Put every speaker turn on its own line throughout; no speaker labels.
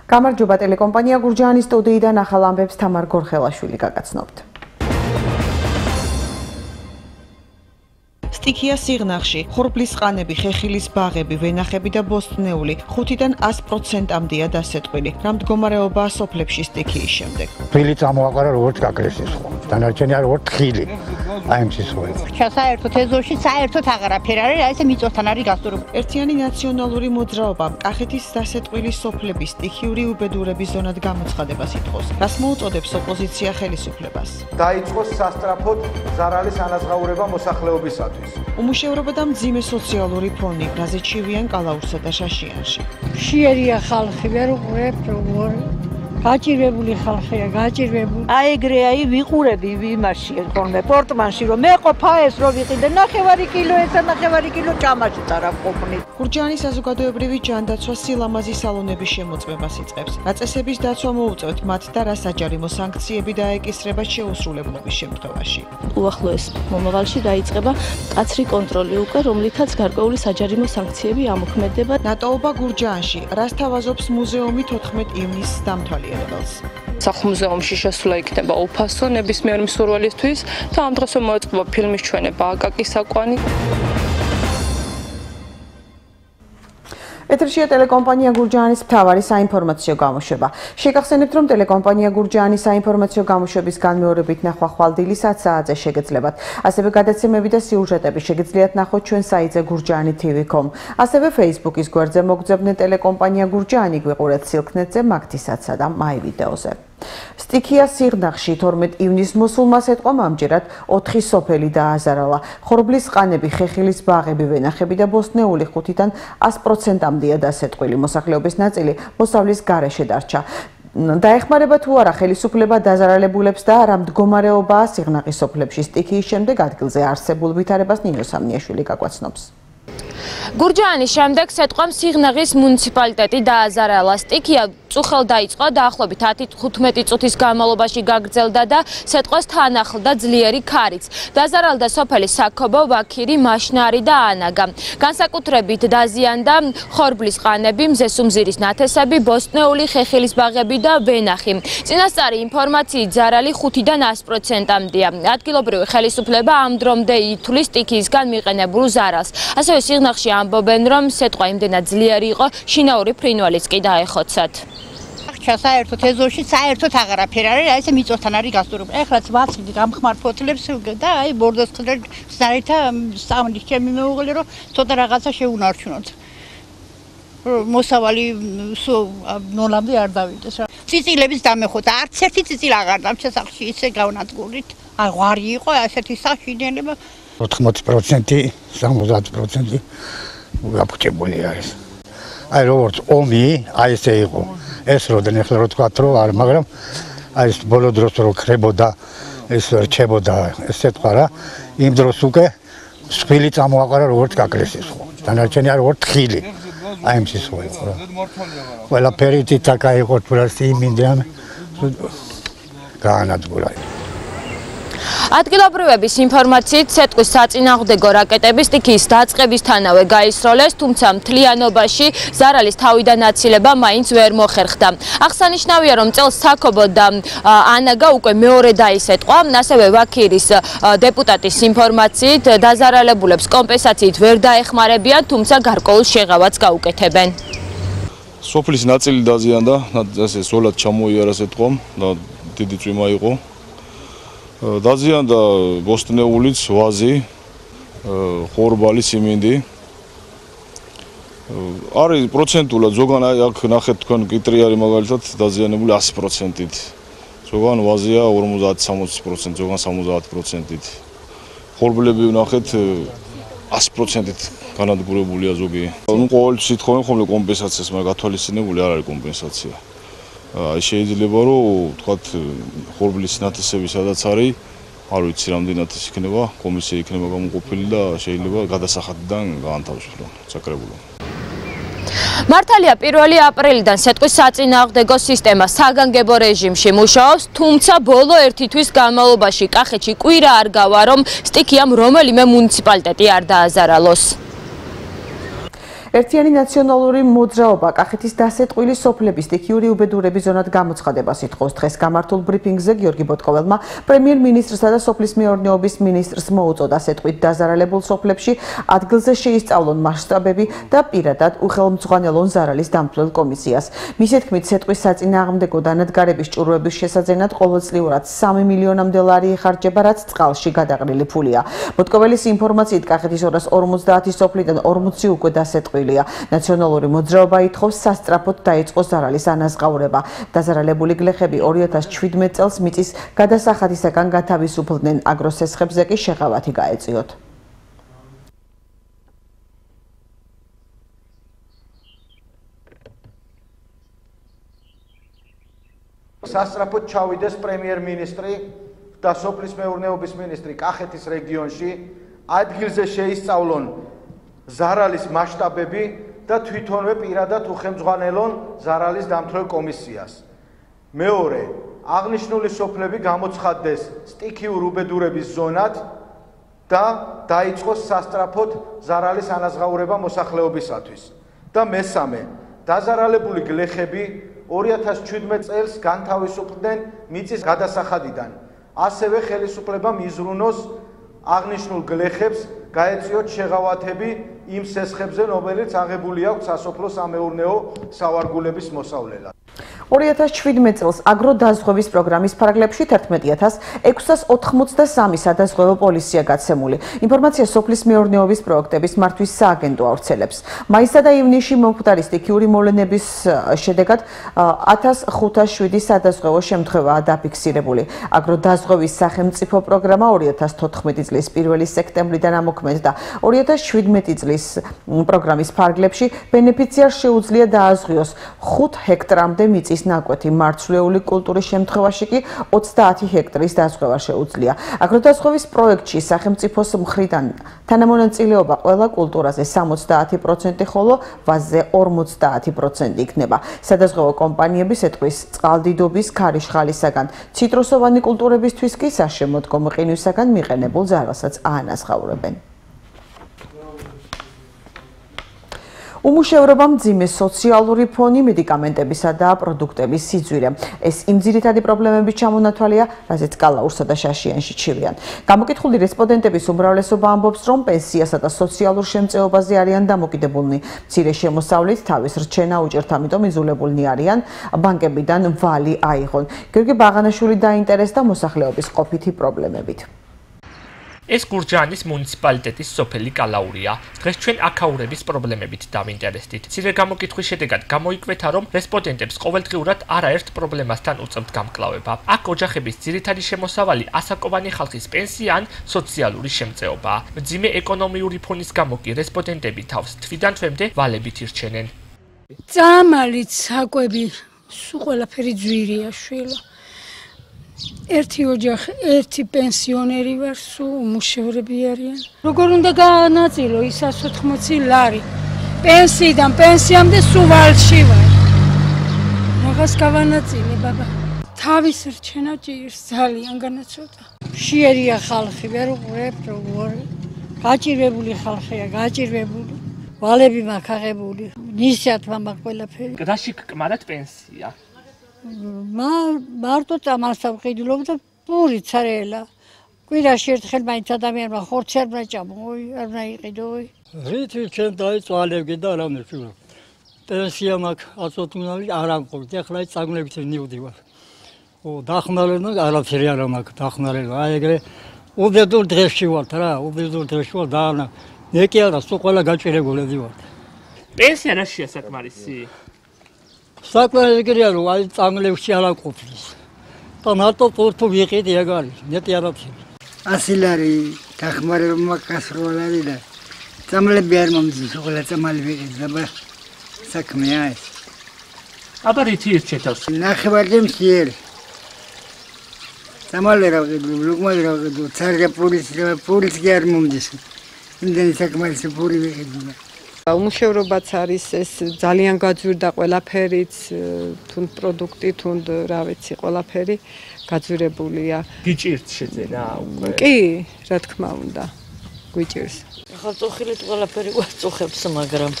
გამარჯობა ტელეკომპანია გურჯაანის სტუდიიდან ახალ ამბებს თამარ გორხელაშვილი გაგაცნობთ. სტიქია სიღნაღში, ხორბლის ყანები, ხეხილის ბაღები, ვენახები და ბოსტნეული 5-დან 100%-ამდეა დასეტყვილი. რა მდგომარეობაა სოფლებში სტიქიის შემდეგ?
ფილი წამოაყარა როგორც გაკრეს ის ხო. დანარჩენი არ როგორც ხილი. აი ამ სისხლი.
საერთოდ ეზოში საერთოდ აღარაფერი არის, აი ეს მიწოსთან არის გასწორებული.
ერთიანი ნაციონალური მოძრაობა კახეთის დასეტყვილი სოფლების სტიქიური უბედურების ზონად გამოცხადებას ითხოვს. რას მოუწოდებს ოპოზიცია ხელისუფლებას?
დაიწყო სასტრაფოდ ზარალის ანაზღაურება მოსახლეობისათვის.
უმუშევრობა და მძიმე სოციალური ფონი გაზეთშივიან კალაურსა და შაშიანში.
შიერია ხალხი, ვერ უყურებ როგორ გაჭირებული ხალხია, გაჭირებული.
აი ეგრე აი ვიყურები იმაში თქონე პორტმანში რომ მე ყოფა ეს რომ ვიყიდე 9 კილო ესა 9 კილო ჭამაში წარა ყოფნით.
გურჯაანის საზოგადოებრივი ჯანდაცვა სილამაზი სალონების შემოწმებას იწყებს. რაწესების დაცვა მოუწევთ მათ და რა საჯარიმო სანქციები დაეკისრება შეუსრულებლობის შემთხვევაში.
უახლოეს მომავალში დაიწყება კაცრი კონტროლი უკვე, რომლითაც გარკვეული საჯარიმო სანქციები ამოქმედება.
ნატოობა გურჯაანში რას თავაზობს მუზეუმი 14 ივნისს დამთვალიერებელს.
სახლ-მუზეუმში შესვლა იქნება უფასო ნებისმიერ მსურველისთვის და ამ დღესვე მოეწყობა ფილმის ჩვენება აკაკის საკვანი.
ეთერშია ტელეკომპანია გურჯაანის მთავარი საინფორმაციო გამოშვება. შეგახსენებთ, რომ ტელეკომპანია გურჯაანის საინფორმაციო გამოშვების განმეორებით ნახვა ხვალდილი 10 საათზე შეგეძლებათ. ასევე გადაცემები და სიუჟეტები შეგიძლიათ ნახოთ ჩვენ საიტზე gurjaani.tv.com. ასევე Facebook-ის გვერდზე მოგძებნეთ ტელეკომპანია გურჯაანი, გვიყურეთ სილქნეტზე, მაგთისაცსა და მაი ვიდეოზე. სტიქია სიღნაღში 12 ივნისს მოსულმა სიტყვამ ამჯერად 4 სოფელი დააზარალა. ხორბლის ყანები, ხეხილის ბაღები, ვენახები და ბოსტნეული 5-დან 100%-ამდეა დასეტყვილი. მოსახლეობის ნაწილი მოსავლის გარეშე დარჩა. დაეხმარება თუ არა ხელისუფლება დაზარალებულებს და რა მდგომარეობაა სიღნაღის სოფლებში სტიქიის შემდეგ ადგილზე არსებულ ვითარებას ნინო სამნიაშვილი გაგვაცნობს.
გურჯაანის შემდეგ სიტყვამ სიღნაღის მუნიციპალიტეტი დააზარალა. სტიქია წუხელ დაიწყო დაახლოებით 10-15 წუთის განმავლობაში გაგრძელდა და სიტყვას თან ახლდა ძლიერი ქარიც. დაზარალდა სოფელი საქობო, ვაქირი, მაშნარი და ანაგა. განსაკუთრებით დაზიანდა ხორბლის ყანები, მზესუმზირის ნათესები, ბოსტნეული, ხეხილის ბაღები და ვენახი. წინასწარი ინფორმაციით ზარალი 5-დან 100%-ამდეა. ადგილობრივი ხელისუფლება ამ დრომდე ითვლის სტიქიისგან მიყენებულ ზარალს. ასევე სიღნაღში ამბობენ, რომ სიტყვა იმდენად ძლიერი იყო, შინაური ფრინვალიც კი დაეხოცათ.
საერთოდ ეზოში საერთოდ აღარაფერი არის, აი ეს მიწოსთან არის გასწორებული. ეხლაც ვაცვიდი გამხმარ ფოთლებს და აი ბორდოს ხდა საერთა სამნის ჩემი მეუღლე რომ ცოტა რაღაცა შეუნარჩუნოთ. მოსავალი ნოლამდე არ დავიდეს რა. წიწილების დამეხოთა, არც ერთი წიწილ აღარ დამჩა სახლში ისე გავნადგურით. აი ვარი იყო ასეთი საშინელება
80%, 70% გაფუჭებული არის. აი როგორც ომი, აი ესე იყო. ეს როდენ ახლა რო თქვა რომ არ, მაგრამ აი ეს ბოლო დროს რო ხრებოდა, ეს რჩებოდა, ეს ეთქვა რა. იმ დროს უკვე სხილი წამოაყარა როგორც გაკრეს ის ხო. დანარჩენი არ როგორც ხილი. აი ამ სისხლი იყო რა. ყველაფერი თითქა იყო პროსტი იმინდიან გაანადგურა.
ადგილობრივების ინფორმაციით სიტყვის საწინააღმდეგო რაკეტები სტიქიის დაწყებისთანავე გაისროლეს, თუმცა მთლიანობაში ზარალის თავიდან აცილება მაინც ვერ მოხერხდა. აღსანიშნავია, რომ წელს საქობო და ანაგა უკვე მეორე დაისეტყვა, ასევე ვაქირის დეპუტატის ინფორმაციით დაზარალებულებს კომპენსაციით ვერ დაეხმარებიან, თუმცა გარკვეულ შეღავაც გაუკეთებენ.
სოფლის ნაწილი დაზიანდა, ესე სოლად ჩამოიარა სიტყვამ და დიდი წვიმა იყო. დაზიანდა ბოსტნეულიც, ვაზი, ხორბალი, სიმინდი. არის პროცენტულად ზოგან აქ ნახეთ თქვენ კიტრი არის მაგალითად დაზიანებული 100%-ით. ზოგან ვაზია 50-60%, ზოგან 70%-ით. ხორბლები ვნახეთ 100%-ით განადგურებულია ზოგი. ნუ ყოველთვის ითხოვენ ხოლმე კომპენსაციას, მაგრამ გათვალისწინებული არ არის კომპენსაცია. შეიძლება რომ თქვათ ხორბლის ნათესები სადაც არის, არ ვიცი რამდენად ის იქნება, კომისია იქნება გამოყოფილი და შეიძლება გადასახადიდან გაანთავისუფლონ საკრებულო.
მართალია 1 აპრილიდან სიტყვის საწინააღმდეგო სისტემა საგანგებო რეჟიმში მუშაობს, თუმცა ბოლო 1 თვის განმავლობაში კახეთში კვირა არ გავა, რომ სტიქიამ რომელიმე მუნიციპალიტეტი არ დააზარალოს.
ერთიანი ნაციონალური მოძრაობა კახეთის დასეტყვილი სოფლების სტიქიური უბედურების ზონად გამოცხადებას ითხოვს. დღეს გამართულ ბრიფინგზე გიორგი ბოტკოველმა პრემიერ-მინისტრსა და სოფლის მეურნეობის მინისტრს მოუწოდა დასეტყვით დაზარალებულ სოფლებში ადგილზე შეისწავლონ მასშტაბები და პირადად უხელმძღვანელონ ზარალის დამცველ კომისიას. მისი თქმით, სეტყვის საწინააღმდეგო დანადგარების ჭურვების შესაძენად ყოველწლიურად 3 მილიონამდე ლარი იხარჯება, რაც წყალში გადაყრილი ფულია. ბოტკოველის ინფორმაციით კახეთის 250 სოფლიდან 40 უკვე დასეტყვილია. ნაციონალური მოძრაობა ითხოვს სასწრაფოდ დაიწყოს ზარალის ანაზღაურება. დაზარალებული გლეხები 2017 წელს მიწის გადასახადისაგან გათავისუფლდნენ, აგროსესხებზე კი შეღავათი გაეწიოთ.
სასწრაფოდ ჩავიდეს პრემიერ-მინისტრი და სოფლის მეურნეობის მინისტრი კახეთის რეგიონში, ადგილზე შეისწავლონ ზარალის მასშტაბები და თვითონვე პირადად უხელმძღვანელონ ზარალის დამცველ კომისიას. მეორე, აღნიშნული სოფლები გამოცხადდეს სტიქიურ უბედურების ზონად და დაიწყოს სასწრაფოდ ზარალის ანაზღაურება მოსახლეობისათვის. და მესამე, დაზარალებული გლეხები 2017 წელს განთავისუფლდნენ მიწის გადასახადიდან. ასევე ხელისუფლება მიზრუნოს აღნიშნულ გლეხებს გაეწიოთ შეღავათები იმ სესხებზე, რომელიც აღებული აქვს სასოფლო სამეურნეო სავარგულების მოსავლელად.
2017 წელს აგროდაზღვევის პროგრამის ფარგლებში 11683 სადაზღვევო პოლისია გაცემული. ინფორმაცია სოფლის მეურნეობის პროექტების მართვის სააგენტო ავრცელებს. მაისსა და ივნისში მომხდარი სტიქიური მოვლენების შედეგად 1507 სადაზღვევო შემთხვევაა დაფიქსირებული. აგროდაზღვევის სახელმწიფო პროგრამა 2014 წლის 1 სექტემბრიდან ამოქმედდა. 2017 წლის პროგრამის ფარგლებში ბენეფიციარს შეუძლია დააზღვიოს 5 ჰექტრამდე მიწის ნაკვეთი, მარცვლეული კულტურის შემთხვევაში კი 30 ჰექტრის დაზღვევა შეუძლია. აგროდაზღვევის პროექტში სახელმწიფოს მხრიდან თანამონაწილეობა ყველა კულტურაზე 70%, ხოლო ვაზზე 50% იქნება. სადაზღვევო კომპანიები სეტყვის წყალდიდობის, ქარიშხალისაგან, ციტრუსოვანი კულტურებისთვის კი საშემოდგომო მყინვისაგან მიყენებულ ზარალსაც აანაზღაურებენ. უმუშევრობა, მძიმე სოციალური ფონი, მედიკამენტებისა და პროდუქტების სიძვირე. ეს იმ ძირითადი პრობლემების ჩამონათვალია, რაზეც კალაურსა და შაშიანში ჩივიან. გამოკითხული რესპონდენტების უმრავლესობა ამბობს, რომ პენსიასა და სოციალურ შემწეობაზე არიან დამოკიდებულნი. მცირე შემოსავლით თავის რჩენა უჭერთ, ამიტომ იზოლებულნი არიან, ბანკებიდან ვალი აიღონ. გიორგი ბაღანაშვილი დაინტერესდა მოსახლეობის ყოფითი პრობლემებით.
ეს გურჯაანის მუნიციპალიტეტის სოფელი კალაურია. დღეს ჩვენ აქაურების პრობლემებით დავინტერესდით. მცირე გამოკითხვის შედეგად გამოიკვეთა, რომ რესპონდენტებს ყოველდღიურად არაერთ პრობლემასთან უწევთ გამკლავება. აქ ოჯახების ძირითადი შემოსავალი ასაკოვანი ხალხის პენსია ან სოციალური შემწეობაა. მძიმე ეკონომიური ფონის გამო კი რესპონდენტები თავს თვიდან თვემდე ვალებით ირჩენენ.
წამალით საკვები სულ ყველაფერი ძვირია შვილო. ერთი ოჯახი, ერთი პენსიონერი ვარ, სულ უმუშევრები არიან. როგორ უნდა გაანაწილო ის 180 ლარი? პენსიიდან პენსიამდე სულ ვალში ვარ. რაღაც გავანაწილე, ბაბა. თავის რჩენა ჭირს ძალიან განაცოდა. მშიერია ხალხი, ვერ უყურებ როგორ. გაჭირვებული ხალხია, გაჭირვებული. ვალები მაქვს აღებული. ნისიათ მაქვს ყველაფერი.
რაში გკმარათ პენსია?
მარტო წამალს ავყიდულობ და პურიცარელა. კვირაში ერთხელ მაინც ადამიანმა ხორცი არ დაჭამო, არ უნდა იყიდო.
რითი ჩვენ დაიწვალებდი და რამე ვშურო. პენსია მაქვს 120 არ ამყობთ, ახლა წაგნებით ნივდივარ. დახმარება არაფერი არ მაქვს, დახმარება. აი ეგრე უბედურ დღეში ვართ რა, უბედურ დღეში ვარ და ნეკი არა, სულ ყველა გაჭირებულები ვართ.
პენსია რაშია საკმარისი?
საკმარისია რომ აი წამლებში არ აყოფნის. და მარტო პორტო ვიყიდი ეგ არის, მეტი არ აქვს.
100 ლარი დახმარება მაქვს 100 ლარი და წამლები არ მომდის, ყველა წამალი ვიყიდი და საქმეა ეს.
აბა რითი ირჩეთ თავს?
ნახევარზე მშიერი. წამალი რა ვიყიდი, ლუკმალი რა ვიყიდი, ცარგა პურის კი არ მომდის. იმდენი საკმარისი პური ვიყიდი.
უმუშევრობაც არის ეს ძალიან გაძვირდა ყველაფერიც, თუნდ პროდუქტი, თუნდ რა ვიცი, ყველაფერი გაძვირებულია.
გიჭირთ შეძენა უკვე?
კი, რა თქმა უნდა, გვიჭირს.
ახლა წუხილით ყველაფერი გვაწუხებს, მაგრამ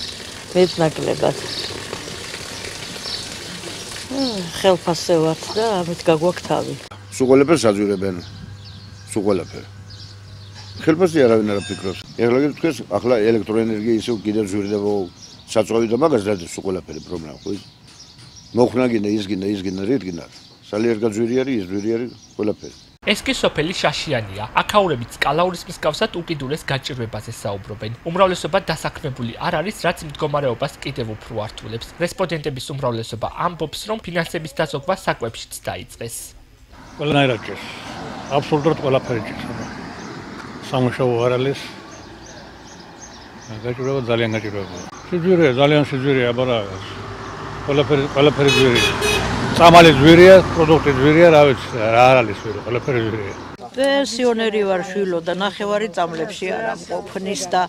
მეტნაკლებად. ხელფასზე ვართ და ამით გაგვაქვს თავი.
სულ ყველაფერს აძვირებენ. სულ ყველაფერს. ხელფასზე არავინ არ ფიქრობს. ეხლა გითხრეს, ახლა ელექტროენერგია ისევ კიდევ ზვირდება საწვავი და მაგას რა სულ ყველაფერი პრობლემა ხო? მოხნა გინდა ის გინდა რით გინდა. სალიერ გაძვირი არის, ის ძვირი არის ყველაფერი.
ეს კი სოფელი შაშიანია. აქაურებიც კალაურის მსგავსად უკიდურეს გაჭირვებაზე საუბრობენ. უმრავლესობა დასაქმებული არ არის, რაც მდგომარეობას კიდევ უფრო ართულებს. რესპონდენტების უმრავლესობა ამბობს, რომ ფინანსების დაზოგვა საკვებშიც დაიწყეს.
ყველანაირად ჭირს. აბსოლუტურად ყველაფერი ჭირს. სამუშაო არ არის. გაჭირვება ძალიან გაჭირვება. სიძვირეა, ძალიან სიძვირეა, აბარა. ყველაფერი ძვირია. წამალი ძვირია, პროდუქტი ძვირია, რა ვიცი, რა არ არის ძვირი, ყველაფერი ძვირია.
პენსიონერი ვარ შვილო და ნახევარი წამლებში არ ამყოფნის და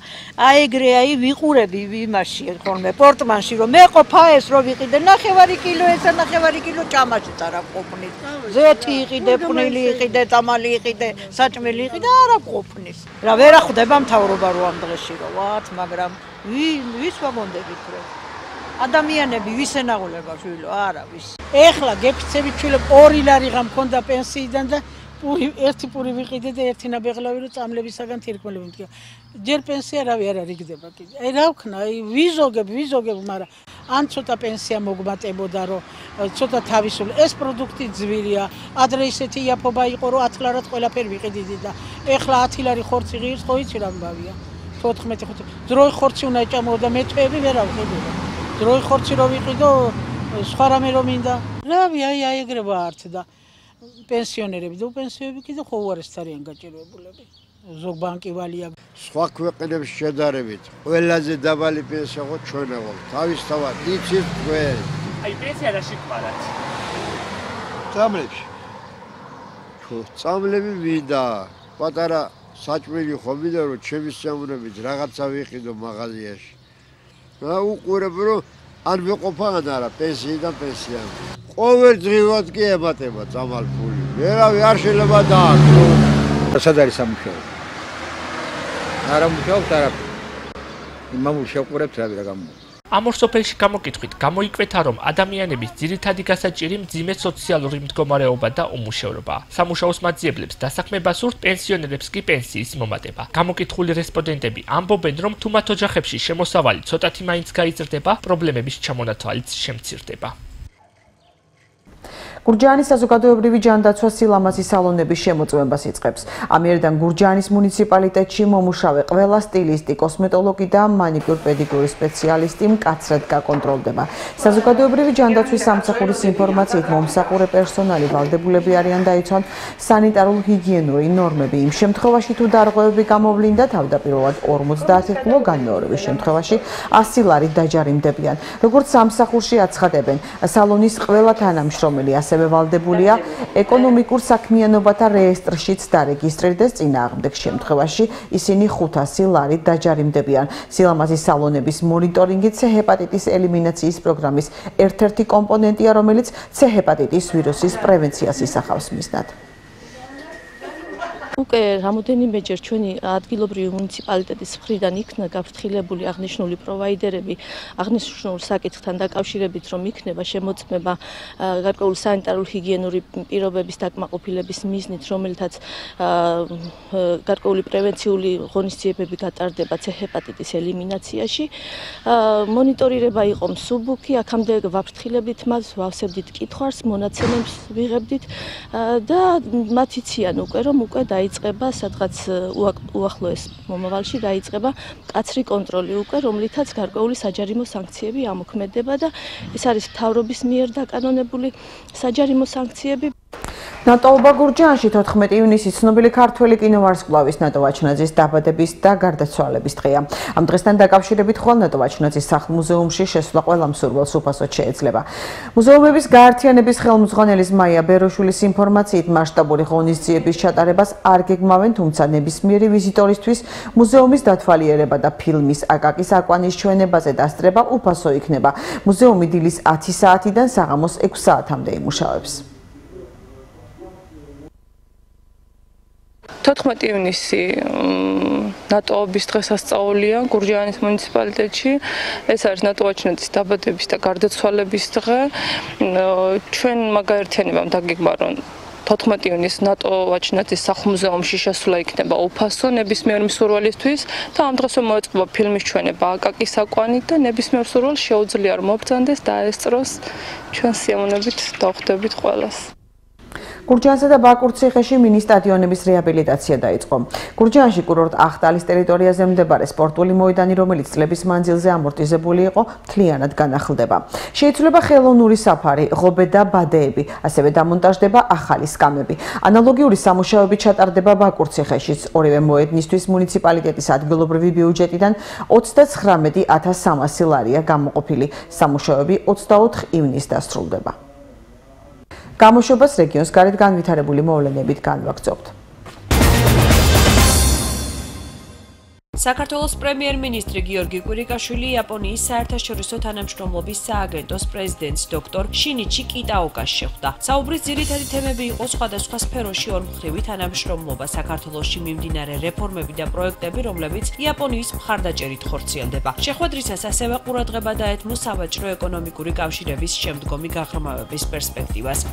აიგრე ვიყურები იმაში ხოლმე პორტმანში რომ მეყოფა ეს რომ ვიყიდე ნახევარი კილო ესა ნახევარი კილო ჭამაშიც არ ამყოფნის. ზეთი იყიდე, ფნილი იყიდე, წამალი იყიდე, საჭმელი იყიდე, არ ამყოფნის. რა ვერ ახვდება მთავრობა რო ამ დღეში რო ვათ, მაგრამ ვის ვაგონდებით რო ადამიანები ვის ენაღულება შვილო, არა ვის.
ეხლა გეფიცებით შვილო 2 ლარი ღა მქონდა პენსიიდან და ერთი პური ვიყიდე და ერთი ნაბეღლავი რო წამლებისაგან თირკმელები მდგა. ჯერ პენსია რავი არ არიგდება კიდე. რა ვქნა, ვიზოგებ, მაგრამ ან ცოტა პენსია მოგმატებოდა რომ ცოტა თავისული ეს პროდუქტი ძვირია. ადრე ისეთი იაფობა იყო რომ 10 ლარად ყველაფერი ვიყიდიდი და ეხლა 10 ლარი ხორცი ღირს ხო იცი რა მბავია. 14-15 დროი ხორცი უნდა ეჭამო და მეტყვები ვერ ავყიდო. დროი ხორცი რო ვიყიდო სხვა რამე რომ მინდა. რავი ეგრევა ართ და პენსიონერები და უპენსიოები კიდე ხო უარეს არიან გაჭირვებულები. ზოგ ბანკი ვალია.
სხვა ქვეყნების შედარებით ყველაზე დაბალი პენსია ხო ჩვენ აღვთ. თავისთავად იცით თქვენ.
აი პენსია რა შეგვარათ?
წამლებში. წამლები მინდა. პატარა საჭმელი ხო მინდა რომ ჩემი სამურებით რაღაცა ვიყიდო მაღაზიაში. და უყურებ რომ არ მეყოფა არა პენსიიდან პენსია. ყოველ დღევად კი ემატება წამალ ფული. ვერავი არ შეიძლება დააკრო. სად არის სამუშაო? არ ამუშავებთ არაფერი. იმამულში ვყურებთ რა გამო.
ამ ორ სოფელში გამოკითხვით გამოიკვეთა, რომ ადამიანების ძირითადი გასაჭირი მძიმე სოციალური მდგომარეობა და უმუშევრობა. სამუშაოს მაძიებლებს დასაქმება სურთ, პენსიონერებს კი პენსიის მომატება. გამოკითხული რესპონდენტები ამბობენ, რომ თუ მათ ოჯახებში შემოსავალი ცოტათი მაინც გაიზრდება, პრობლემების ჩამონათვალიც შემცირდება.
გურჯაანის საზოგადოებრივი ჯანდაცვა სილამაზის სალონების შემოწმებას იწყებს. ამიერიდან გურჯაანის მუნიციპალიტეტში მომუშავე ყველა სტილისტი, კოსმეტოლოგი და მანიკიურ-პედიკიურის სპეციალისტი მკაცრად გაკონტროლდება. საზოგადოებრივი ჯანდაცვის სამსახურის ინფორმაციით მომსახურე პერსონალი ვალდებულები არიან დაიცვან სანიტარულ-ჰიგიენური ნორმები. იმ შემთხვევაში თუ დარღვევები გამოვლინდა, თავდაპირველად 50 ხილო, განმეორების შემთხვევაში 100 ლარი დაჯარიმდებიან. როგორც სამსახურში აცხადებენ, სალონის ყველა თანამშრომელი ასევე ვალდებულია ეკონომიკურ საქმიანობათა რეესტრშიც დარეგისტრირდეს, წინააღმდეგ შემთხვევაში ისინი 500 ლარი დაჯარიმდებიან. სილამაზის სალონების მონიტორინგი C ჰეპატიტის ელიმინაციის პროგრამის ერთ-ერთი კომპონენტია, რომელიც C ჰეპატიტის ვირუსის პრევენციას ისახავს მიზნად.
უკვე რამოდენიმეჯერ ჩვენი ადგილობრივი მუნიციპალიტეტის მხრიდან იქნა გაფრთხილებული აღნიშნული პროვაიდერები აღნიშნულ საკითხთან დაკავშირებით, რომ იქნება შემოწმება გარკვეული სანიტარულ-ჰიგიენური პირობების დაკმაყოფილების მიზნით, რომელთაც გარკვეული პრევენციული ღონისძიებები გატარდება C ჰეპატიტის ელიმინაციაში. მონიტორირება იყო მსუბუქი, აქამდე ვაფრთხილებით მას, ვავსებდით კითხვარს, მონაცემებს ვიღებდით და მათ იციან უკვე, რომ უკვე დაიწყება სადღაც უახლოეს მომავალში დაიწყება მკაცრი კონტროლი უკვე, რომლითაც გარკვეული საჯარიმო სანქციები ამოქმედება და ეს არის მთავრობის მიერ დაკანონებული საჯარიმო სანქციები.
ნატოობა გურჯაანში 14 ივნისი ცნობილი ქართველი კინოვარსკვლავის ნატო ვაჩნაძის დაბადების და გარდაცვალების დღეა. ამ დღესთან დაკავშირებით ხვალ ნატო ვაჩნაძის სახლ-მუზეუმში შესვლა ყველა მსურველს უფასოდ შეეძლება. მუზეუმების გაერთიანების ხელმძღვანელის მაია ბეროშვილის ინფორმაციით მასშტაბური ღონისძიების ჩატარებას არ გეგმავენ, თუმცა ნებისმიერი ვიზიტორისთვის მუზეუმის დათვალიერება და ფილმის აკაკის აკვანის ჩვენებაზე დასწრება უფასო იქნება. მუზეუმი დილის 10 საათიდან საღამოს 6 საათამდე იმუშავებს.
14 ივნისი ნატოობის დღესასწაულია გურჯაანის მუნიციპალიტეტში. ეს არის ნატო აჩინეთის დაბადების და გარდაცვალების დღე. ჩვენ მაგაერთიანებამ დაგეგმა რომ 14 ივნისს ნატო აჩინეთის სახლ-მუზეუმში შესვლა იქნება უფასო ნებისმიერ მსურველისთვის და ამ დღეს მოეწყობა ფილმის ჩვენება აკაკის აკვანით და ნებისმიერ მსურველს შეუძლია რომ მობრძანდეს და აესწროს ჩვენ სიამოვნებით დავხვდებით ყველას.
გურჯაანსა და ბაკურციხეში მინი სტადიონების რეაბილიტაცია დაიწყო. გურჯაანში კურორტ ახტალის ტერიტორიაზე მდებარე სპორტული მოედანი, რომელიც წლების მანძილზე ამორტიზებული იყო, მთლიანად განახლდება. შეიცვლება ხელოვნური საფარი, ღობე და ბადეები, ასევე დამონტაჟდება ახალი სკამები. ანალოგიური სამუშაოები ჩატარდება ბაკურციხეშიც. ორივე მოედნისთვის მუნიციპალიტეტის ადგილობრივი ბიუჯეტიდან 39,300 ლარია გამოყოფილი. სამუშაოები 24 ივნისს დასრულდება. გამოშვებას რეგიონს გარეთ განვითარებული მოვლენებით განვაგრძობთ.
საქართველოს პრემიერ-მინისტრი გიორგი კვირიკაშვილი იაპონიის საერთაშორისო თანამშრომლობის სააგენტოს პრეზიდენტს დოქტორ შინიჩი კიტაოკას შეხვდა. საუბრის ძირითადი თემები იყო სხვადასხვა სფეროში ორმხრივი თანამშრომლობა, საქართველოში მიმდინარე რეფორმები და პროექტები, რომლებიც იაპონიის მხარდაჭერით ხორციელდება. შეხვედრისას ასევე ყურადღება დაეთმო სავაჭრო ეკონომიკური კავშირების შემდგომი გაღრმავების პერსპექტივას.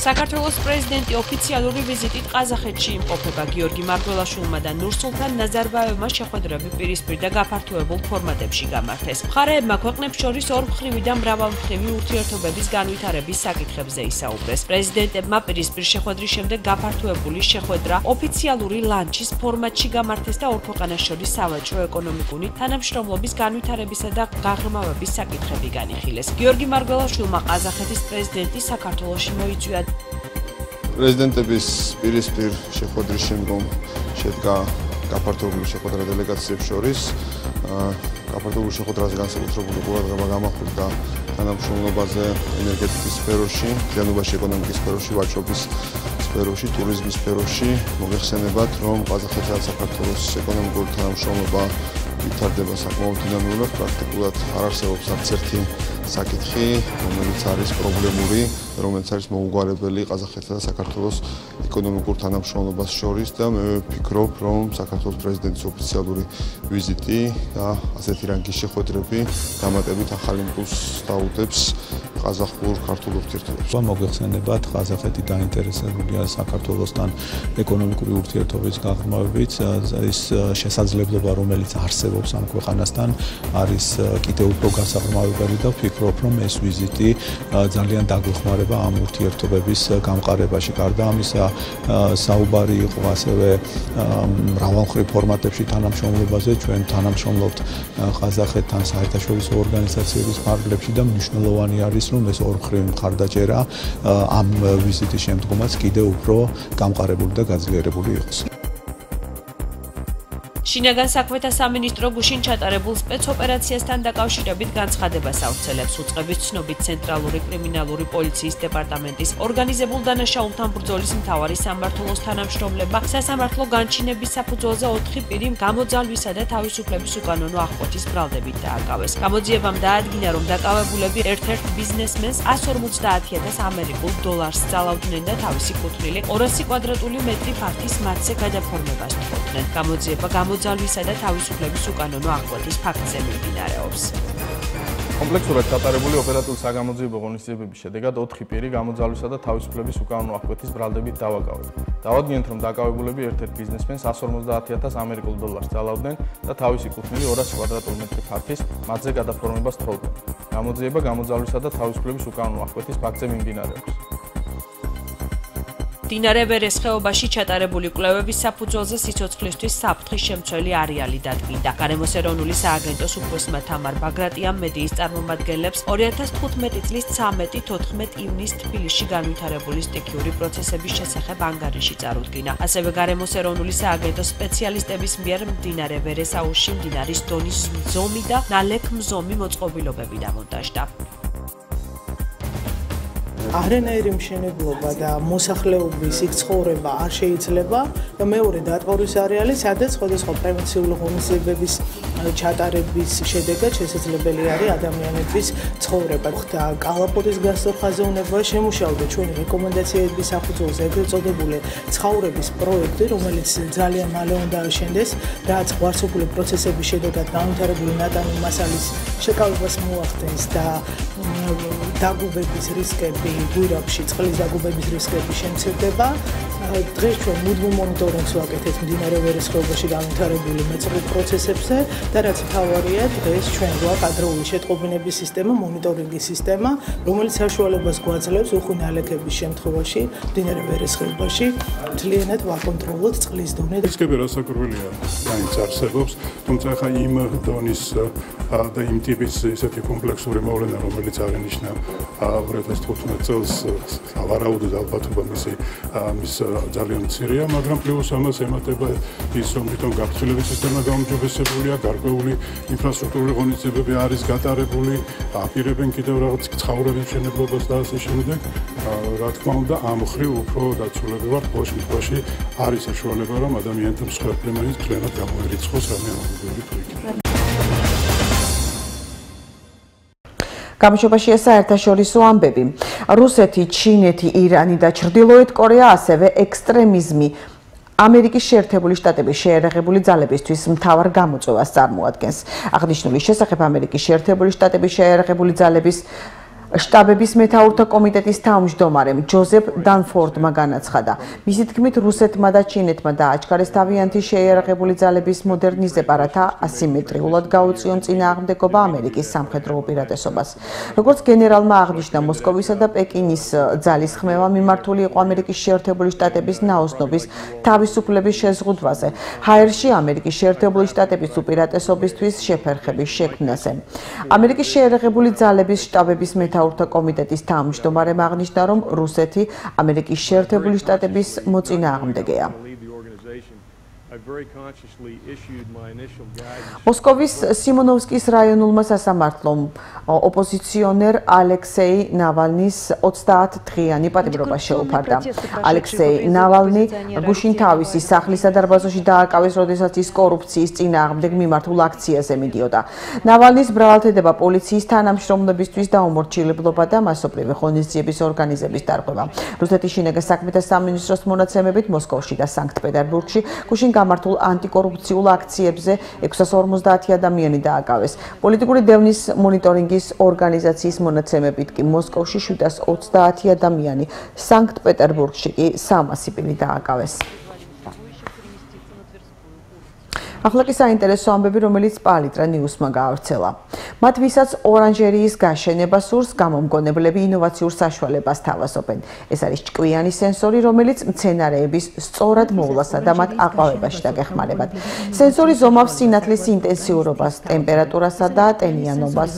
საქართველოს პრეზიდენტი ოფიციალური ვიზიტით ყაზახეთში იმყოფება. გიორგი მარგველაშვილმა და ნურსულთან ნაზარბაევმა შეხვედრები პირისპირ და გაფართოებულ ფორმატებში გამართეს. მხარეებმა ქვეყნებს შორის ორმხრივი და მრავალმხრივი ურთიერთობების განვითარების საკითხებზე ისაუბრეს. პრეზიდენტებმა პირისპირ შეხვედრის შემდეგ გაფართოებული შეხვედრა ოფიციალური ლანჩის ფორმატში გამართეს და ორ ქვეყანას შორის სავაჭრო-ეკონომიკური თანამშრომლობის განვითარებისა და გაღრმავების საკითხები განიხილეს. გიორგი მარგველაშვილმა ყაზახეთის პრეზიდენტი საქართველოში მოიწვია.
პრეზიდენტების პირისპირ შეხვედრის შემდგომ შედგა გაფართოებული შეხვედრა დელეგაციებს შორის. გაფართოებული შეხვედრაზე განსაკუთრებული ყურადღება გამახვილდა თანამშრომლობაზე ენერგეტიკის სფეროში, ზიანობაში ეკონომიკის სფეროში, ვაჭრობის სფეროში, ტურიზმის სფეროში. მოგეხსენებათ, რომ ყაზახეთსა და საქართველოს ეკონომიკური თანამშრომლობა ვითარდება საკმაოდ დინამიურად, პრაქტიკულად არ არსებობს არც ერთი საკითხი, რომელიც არის პრობლემური, რომელიც არის მოუგვარებელი ყაზახეთსა და საქართველოს ეკონომიკურ თანამშრომლობას შორის და მე ვფიქრობ, რომ საქართველოს პრეზიდენტის ოფიციალური ვიზიტი და ასეთი რანგის შეხვედრები დამატებით ახალ იმპულსს დაუდებს ყაზახურ-ქართულ ურთიერთობებს.
მოგეხსენებათ, ყაზახეთი დაინტერესებულია საქართველოსთან ეკონომიკური ურთიერთობის გაღრმავებით. ის შესაძლებლობა, რომელიც არსებობს ამ ქვეყანასთან, არის კიდევ უფრო გასაღრმავებელი და ვფიქრობ, რომ ეს ვიზიტი ძალიან დაგვეხმარება ამ ურთიერთობების გამყარებაში. გარდა ამისა, საუბარი იყო ასევე მრავალმხრივ ფორმატებში თანამშრომლობაზე. ჩვენ თანამშრომლობთ ყაზახეთთან საერთაშორისო ორგანიზაციების ფარგლებში და მნიშვნელოვანი არის, რომ ეს ორმხრივი მხარდაჭერა ამ ვიზიტის შემდგომაც კიდევ უფრო გამყარებული და გაძლიერებული იყოს.
შინაგან საქმეთა სამინისტრო გუშინ ჩატარებულ სპეცოპერაციასთან დაკავშირებით განცხადებას ავრცელებს. უწყების ცნობით ცენტრალური კრიმინალური პოლიციის დეპარტამენტის ორგანიზებულ დანაშაულთან ბრძოლის მთავარი სამმართველოს თანამშრომლებმა სასამართლო განჩინების საფუძველზე 4 პირი გამოძალვისა და თავისუფლების უკანონო აღკვეთის ბრალდებით დააკავეს. გამოძიებამ დაადგინა, რომ დაკავებულები ერთ-ერთ ბიზნესმენს 150,000 ამერიკულ დოლარს ძალავდნენ და თავისი კუთვნილი 200 კვადრატული მეტრი ფართის მათზე გადაფორმებას თხოვდნენ. გამოძიება გამოძალვისა და თავისუფლების უკანონო აღკვეთის ფაქტზე მიმდინარეობს.
კომპლექსურად ჩატარებული ოპერატიული საგამოძიებო ღონისძიებების შედეგად 4 პირი გამოძალვისა და თავისუფლების უკანონო აღკვეთის ბრალდებით დავაკავეს. დავადგინეთ, რომ დაკავებულები ერთ-ერთ ბიზნესმენს 150,000 ამერიკულ დოლარს ძალავდნენ და თავისი კუთვნილი 200 კვადრატული მეტრი ფართის მათზე გადაფორმებას თხოვდნენ. გამოძიება გამოძალვისა და თავისუფლების უკანონო აღკვეთის ფაქტზე მიმდინარეობს.
მდინარე ვერეს ხეობაში ჩატარებული კვლევების საფუძველზე სიცოცხლისთვის საფრთხის შემცველი არეალი დადგინდა. გარემოს ეროვნული სააგენტოს უფროსმა თამარ ბაგრატიამ მედიის წარმომადგენლებს 2015 წლის 13-14 ივნისს თბილისში განვითარებული სტიქიური პროცესების შესახებ ანგარიში წარუდგინა. ასევე გარემოს ეროვნული სააგენტოს სპეციალისტების მიერ მდინარე ვერეს აუზში მდინარის დონის მზომი და ნალექ მზომი მოწყობილობები დამონტაჟდა.
არანაირი მშენებლობა და მოსახლეობის იქ ცხოვრება არ შეიძლება და მეორე დატბორის არეალი, სადაც სხვადასხვა პრევენციული ღონისძიებების ჩატარების შედეგად შესაძლებელი არის ადამიანების ცხოვრება. და კალაპოტის გასწორხაზოვნება შემუშავდა ჩვენი რეკომენდაციების საფუძველზე ეგრეთ წოდებული ცხოვრების პროექტი, რომელიც ძალიან მალე უნდა აშენდეს, რაც გვარცოფული პროცესების შედეგად განვითარებული ნატანი მასალის შეკავებას მოახდენს და დაგუბების რისკები გვირაბში, წყლის დაგუბების რისკები შემცირდება. დღეს ჩვენ მუდმივ მონიტორინგს ვაკეთებთ მდინარე ვერცხლობაში განვითარებული მეწყვილ პროცესებზე და რაც მთავარია, დღეს ჩვენ გვაქვს ადრეული შეტყობინების სისტემა, მონიტორინგის სისტემა, რომელიც საშუალებას გვაძლევს უხვი ნალექების შემთხვევაში მდინარე ვერცხლობაში მთლიანად ვაკონტროლოთ წყლის დონე.
რისკები რასაკვირველია მაინც არსებობს, თუმცა ხა იმ დონის და იმ ტიპის ესეთი კომპლექსური მოვლენა, რომელიც აღინიშნა 2015 წელს ავარაუდოდ ალბათობა მის ძალიან მცირეა, მაგრამ პლუს ამას ემატება ის, რომ თვითონ გაფრთხილების სისტემა გაუმჯობესებულია, გარკვეული ინფრასტრუქტურული ღონისძიებები არის გატარებული, აპირებენ კიდევ რაღაც ცხოვრების მშენებლობას და ასე შემდეგ. რა თქმა უნდა, ამ მხრივ უფრო დაცულები ვართ, ბოლოს შემთხვევაში არის საშუალება, რომ ადამიანთა მსხვერპლი მაინც ძალიანად გამოერიცხოს რამე ამბობები თუ იქ.
გამოშვებაშია საერთაშორისო ამბები. რუსეთი, ჩინეთი, ირანი და ჩრდილოეთ კორეა ასევე ექსტრემიზმი ამერიკის შეერთებული შტატების შეერაღებული ძალებისთვის მთავარ გამოწვევას წარმოადგენს. აღნიშნული შესახებ ამერიკის შეერთებული შტატების შეერაღებული ძალების შტაბების მეთაურთა კომიტეტის თავმჯდომარემ ჯოზეფ დანფორდმა განაცხადა. მისი თქმით, რუსეთმა და ჩინეთმა დააჩქარეს თავიანთი შეიარაღებული ძალების მოდერნიზება, რათა ასიმეტრიულად გაუწიონ წინააღმდეგობა ამერიკის სამხედრო უპირატესობას. როგორც გენერალმა აღნიშნა, მოსკოვისა და პეკინის ძალისხმევა მიმართული იყო ამერიკის შეერთებული შტატების ნაოსნობის თავისუფლების შეზღუდვაზე, ჰაერში ამერიკის შეერთებული შტატების უპირატესობისთვის შეფერხების შექმნაზე. ამერიკის შეიარაღებული ძალების შტაბების მეთაურთა კომიტეტის თავმჯდომარემ აღნიშნა, რომ რუსეთი ამერიკის შეერთებული შტატების მოწინააღმდეგეა. მოსკოვის სიმონოვსკის რაიონულმა სასამართლომ ოპოზიციონერ ალექსეი ნავალნის 30 დღიანი პატიმრობა შეუფარდა. ალექსეი ნავალნი გუშინ თავისი სახლის სადარბაზოში დააკავეს, როდესაც ის კორუფციის წინააღმდეგ მიმართულ აქციაზე მიდიოდა. ნავალნის ბრალადდება პოლიციის თანამშრომლებისთვის დაუმორჩილებლობა და მასობრივი ღონისძიების ორგანიზების დარღვევა. რუსეთის შინაგან საქმეთა სამინისტროს მონაცემებით მოსკოვში და სანქტ-პეტერბურგში გუშინ გამართულ ანტიკორუფციულ აქციებზე 650 ადამიანი დააკავეს. პოლიტიკური დევნის მონიტორინგის ორგანიზაციის მონაცემებით კი მოსკოვში 730 ადამიანი, სანქტ-პეტერბურგში კი 300 პირი დააკავეს. ახლა კი საინტერესო ამბები, რომელიც პალიტრა ნიუსმა გაავრცელა. მათ ვისაც ორანჟერიის გაშენება სურს, გამომგონებლები ინოვაციურ საშუალებას თავაზობენ. ეს არის ჭკვიანი სენსორი, რომელიც მცენარეების სწორად მოვლასა და მათ აყვავებაში დაგეხმარებათ. სენსორი ზომავს სინათლის ინტენსიურობას, ტემპერატურასა და ტენიანობას,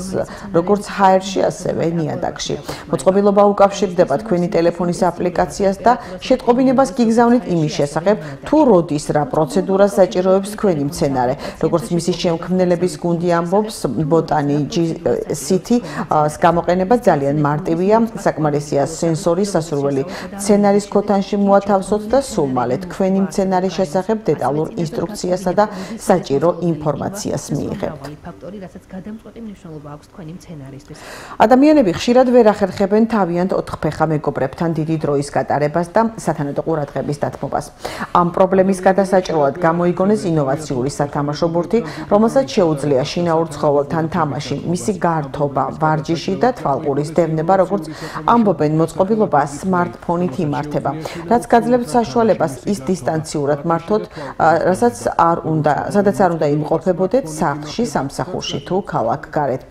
როგორც ჰაერში, ასევე ნიადაგში. მოწყობილობა უკავშირდება თქვენი ტელეფონის აპლიკაციას და შეტყობინებას გიგზავნით იმის შესახებ, თუ როდის რა პროცედურას საჭიროებს თქვენი მცენარე. როგორც მისი შემქმნელების გუნდი ამბობს, ბოტანი City გამოყენება ძალიან მარტივია, საკმარისია სენსორი სასურველი მცენარის ქოთანში მოათავსოთ და სულ მალე თქვენი მცენარის შესახებ დეტალურ ინსტრუქციასა და საჭირო ინფორმაციას მიიღებთ. ადამიანები ხშირად ვერ ახერხებენ თავიანთ ოთხფეხა მეგობრებთან დიდი დროის გატარებას და სათანადო ყურადღების დათმობას. ამ პრობლემის გადასაჭრელად გამოიგონეს ინოვაციური სათამაშო ბურთი, რომელსაც შეუძლია შინაურ ცხოველთან თამაში, მისი გართობა, ვარჯიში და თვალყურის დევნება, როგორც ამბობენ, მოწყობილობა სმარტფონით იმართება, რაც გაძლევთ საშუალებას ის დისტანციურად მართოთ, სადაც არ უნდა იმყოფებოდეთ სახლში, სამსახურში თუ ქალაქ გარეთ.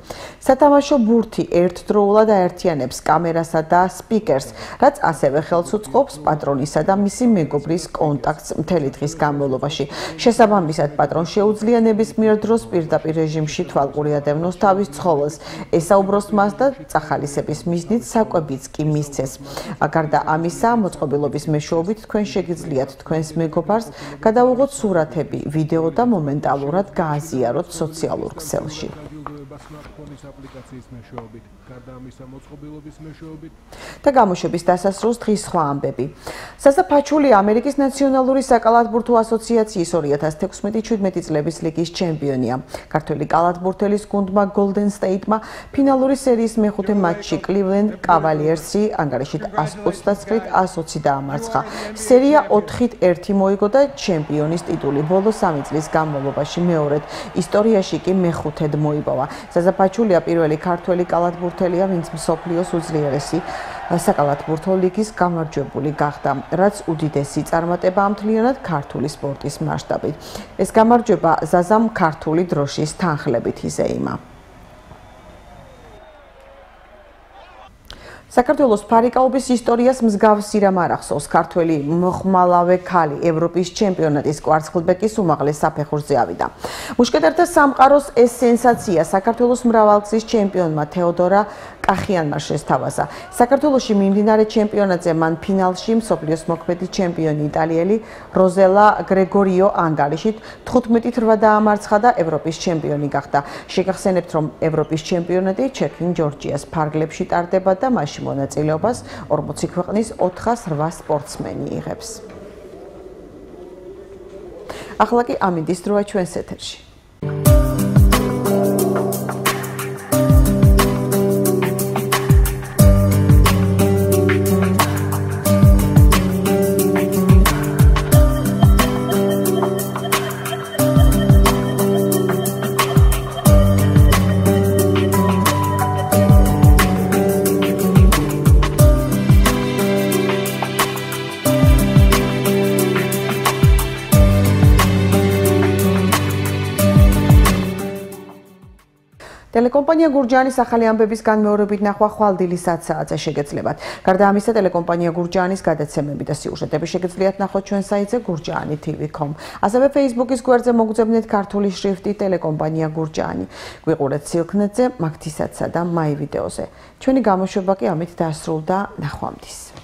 სათამაშო ბურთი ერთდროულად აერთიანებს კამერასა და სპიკერს, რაც ასევე ხელს უწყობს პატრონისა და მისი მეგობრის კონტაქტს მთელი დღის განმავლობაში. შესაბამისად, პატრონ შეუძლია ნებისმიერ დროს პირდაპირ რეჟიმში თვალყური ადევნოს თავის ცხოველს, ესაუბროს მას და წახალისების მიზნით საკვებიც კი მისცეს. გარდა ამისა, მოწყობილობის მეშვეობით თქვენ შეგიძლიათ თქვენს მეგობარს გადაუღოთ სურათები, ვიდეო და მომენტალურად გააზიაროთ სოციალურ ქსელში.
იწება smartphone-ის აპლიკაციის მეშვეობით, გარდა ამისა მოწყობილობის მეშვეობით
და გამოშვების დასასრულს დღის სხვა ამბები. საზა ფაჩული ამერიკის ნაციონალური საკალათბურთო ასოციაციის 2016-17 წლების ლიგის ჩემპიონია. ქართველი კალათბურთელის გუნდმა Golden State-მა ფინალური სერიის მეხუთე მატჩში Cleveland Cavaliers-ი ანგარიშით 129-120 დაამარცხა. სერია 4-1 მოიგო და ჩემპიონის ტიტული ბოლო 3 წლის განმავლობაში მეორედ, ისტორიაში კი მეხუთედ მოიპოვა. საზა ფაჩულია პირველი ქართველი კალათბურთელია, ვინც მსოფლიოს უძლიერესი საკალათბურთო ლიგის გამარჯვებული გახდა, რაც უდიდესი წარმატებაა მთლიანად ქართული სპორტის მასშტაბით. ეს გამარჯვება ზაზამ ქართული დროშის თანხლებით იზეიმა. საქართველოს ფარიკაობის ისტორიას მსგავსი რამ არ ახსოვს. ქართველი მოხმალავე ქალი ევროპის ჩემპიონატის კვარცხლბეკის უმაღლეს საფეხურზე ავიდა. მუშკეტერთა სამყაროს ეს სენსაცია საქართველოს მრავალგზის ჩემპიონმა თეოდორა კახიანმა შესთავაზა. საქართველოში მიმდინარე ჩემპიონატზე მან ფინალში მსოფლიოს მოქმედი ჩემპიონი იტალიელი როზელა გრეგორიო ანგარიშით 15-8 დაამარცხა და ევროპის ჩემპიონი გახდა. შეგახსენებთ, რომ ევროპის ჩემპიონატი ჩექინ ჯორჯიას ფარგლებში ტარდება და მასში მონაწილეობას 40 ქვეყნის 408 სპორტსმენი იღებს. ახლა კი ამინდის დროა ჩვენს ეთერში. ტელეკომპანია გურჯაანის ახალი ამბების განმეორებით ნახვა ხვალდილის 10 საათზე შეგეძლებათ. გარდა ამისა, ტელეკომპანია გურჯაანის გადაცემები და სიუჟეტები შეგეძლიათ ნახოთ ჩვენ საიტზე gurjaani.tv.com. ასევე Facebook-ის გვერდზე მოგძებნეთ ქართული შრიფტით ტელეკომპანია გურჯაანი. გვიყურეთ სილქნეტზე, მაგთისაცსა და მაი ვიდეოზე. ჩვენი გამოშვება კი ამით დასრულდა. ნახვამდის.